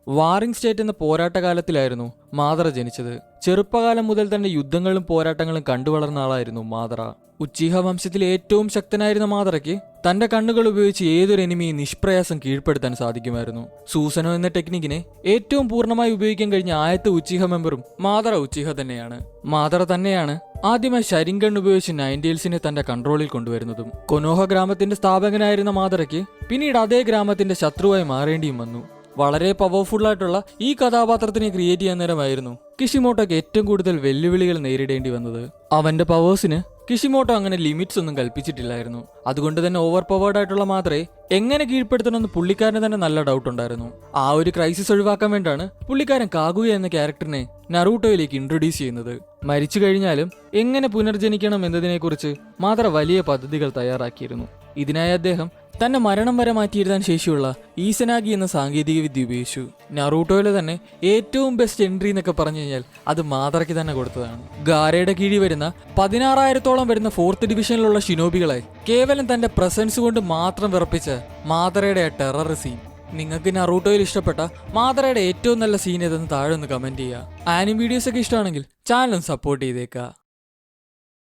Waring state എന്ന പോരാട്ടകാലത്തിലായിരുന്നു മാദറ ജനിച്ചത്. ചെറുപ്പകാലം മുതൽ തന്നെ യുദ്ധങ്ങളും പോരാട്ടങ്ങളും കണ്ടുവളർന്ന ആളായിരുന്നു മാദറ. ഉച്ചീഹ വംശത്തിലെ ഏറ്റവും ശക്തനായിരുന്ന മാദറയ്ക്ക് തന്റെ കണ്ണുകൾ ഉപയോഗിച്ച് ഏതൊരു എനിമിയും നിഷ്പ്രയാസം കീഴ്പ്പെടുത്താൻ സാധിക്കുമായിരുന്നു. സൂസനോ എന്ന ടെക്നിക്കിനെ ഏറ്റവും പൂർണ്ണമായി ഉപയോഗിക്കാൻ കഴിഞ്ഞ ആദ്യത്തെ ഉച്ചീഹ മെമ്പറും മാദറ ഉച്ചീഹ തന്നെയാണ്. മാദറ തന്നെയാണ് ആദ്യമായി ശരിങ്കൺ ഉപയോഗിച്ച് നയൻറ്റീൽസിനെ തന്റെ കൺട്രോളിൽ കൊണ്ടുവരുന്നതും. കൊനോഹ ഗ്രാമത്തിന്റെ സ്ഥാപകനായിരുന്ന മാദറയ്ക്ക് പിന്നീട് അതേ ഗ്രാമത്തിന്റെ ശത്രുവായി മാറേണ്ടിയും വന്നു. വളരെ പവർഫുള്ളായിട്ടുള്ള ഈ കഥാപാത്രത്തിനെ ക്രിയേറ്റ് ചെയ്യാൻ നേരമായിരുന്നു കിഷിമോട്ടോക്ക് ഏറ്റവും കൂടുതൽ വെല്ലുവിളികൾ നേരിടേണ്ടി വന്നത്. അവന്റെ പവേഴ്സിന് കിഷിമോട്ടോ അങ്ങനെ ലിമിറ്റ്സ് ഒന്നും കൽപ്പിച്ചിട്ടില്ലായിരുന്നു. അതുകൊണ്ട് തന്നെ ഓവർ പവേർഡ് ആയിട്ടുള്ള മാത്രമേ എങ്ങനെ കീഴ്പ്പെടുത്തണമെന്ന് പുള്ളിക്കാരന് തന്നെ നല്ല ഡൗട്ട് ഉണ്ടായിരുന്നു. ആ ഒരു ക്രൈസിസ് ഒഴിവാക്കാൻ വേണ്ടിയാണ് പുള്ളിക്കാരൻ കാഗുയ എന്ന ക്യാരക്ടറിനെ നറൂട്ടോയിലേക്ക് ഇൻട്രൊഡ്യൂസ് ചെയ്യുന്നത്. മരിച്ചു കഴിഞ്ഞാലും എങ്ങനെ പുനർജനിക്കണം എന്നതിനെക്കുറിച്ച് മാത്ര വലിയ പദ്ധതികൾ തയ്യാറാക്കിയിരുന്നു. ഇതിനായി അദ്ദേഹം തന്നെ മരണം വരെ മാറ്റിയിരുത്താൻ ശേഷിയുള്ള ഈസനാഗി എന്ന സാങ്കേതിക വിദ്യ ഉപയോഗിച്ചു. നറൂട്ടോയിലെ തന്നെ ഏറ്റവും ബെസ്റ്റ് എൻട്രി എന്നൊക്കെ പറഞ്ഞു കഴിഞ്ഞാൽ അത് മാദറയ്ക്ക് തന്നെ കൊടുത്തതാണ്. ഗാരയുടെ കീഴിൽ വരുന്ന 16,000-ഓളം വരുന്ന 4th ഡിവിഷനിലുള്ള ഷിനോബികളെ കേവലം തന്റെ പ്രസൻസ് കൊണ്ട് മാത്രം വിറപ്പിച്ച മാദറയുടെ ആ ടെറർ സീൻ. നിങ്ങൾക്ക് നറൂട്ടോയിൽ ഇഷ്ടപ്പെട്ട മാദറയുടെ ഏറ്റവും നല്ല സീൻ ഏതെന്ന് താഴെ ഒന്ന് കമന്റ് ചെയ്യുക. ആനിം വീഡിയോസ് ഒക്കെ ഇഷ്ടമാണെങ്കിൽ ചാനൽ സപ്പോർട്ട് ചെയ്തേക്കുക.